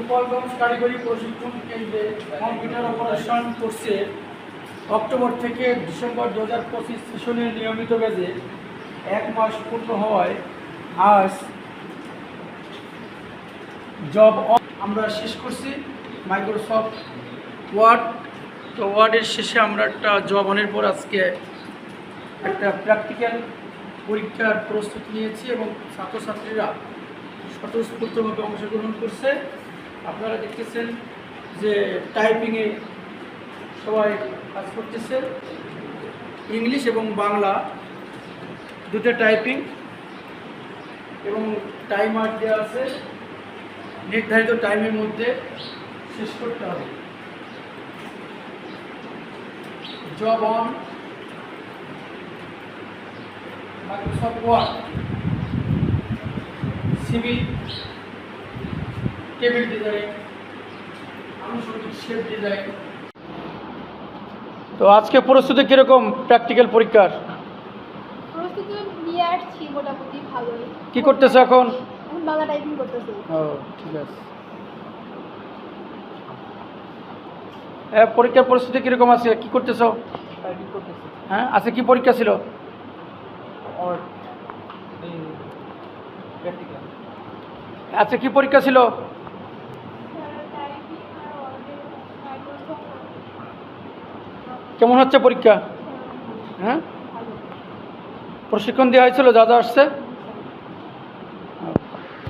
গোপালগঞ্জ কারিগরি প্রশিক্ষণ কেন্দ্রে কম্পিউটার অপারেশন কোর্সে অক্টোবর থেকে ডিসেম্বর 2025 সেশনের নিয়মিত ব্যাচে 1 মাস পূর্ণ হওয়ায় আজ জব আমরা শেষ করছি মাইক্রোসফট ওয়ার্ড। তো ওয়ার্ডের শেষে আমরা একটা জব অনের পর আজকে একটা প্র্যাকটিক্যাল পরীক্ষার প্রস্তুতি নিয়েছি এবং ছাত্রছাত্রীরা স্বতঃস্ফূর্তভাবে অংশগ্রহণ করছে। আপনারা দেখতেছেন যে টাইপিংয়ে সবাই কাজ করতেছে, ইংলিশ এবং বাংলা দুটো টাইপিং, এবং টাইমার দেওয়া আছে, নির্ধারিত টাইমের মধ্যে শেষ করতে হবে। Job on Microsoft Word, CV, table design, আনুষঙ্গিক শেপ ডিজাইন। তো আজকে প্রস্তুতি কিরকম প্র্যাকটিক্যাল পরীক্ষার? প্রস্তুতি নিয়ে আসছি মোটামুটি ভালোই। কি করতেছো এখন? বাংলা টাইপিং করতেছি। ও ঠিক আছে। পরীক্ষার প্রস্তুতি কিরকম আছে? কি করতেছো? টাইপিং করতেছি। হ্যাঁ, আজকে কি পরীক্ষা ছিল? और प्रैक्टिकल। আজকে কি পরীক্ষা ছিল? কেমন হচ্ছে পরীক্ষা? হ্যাঁ, প্রশিক্ষণ দেওয়া হয়েছিল যা যা আসছে?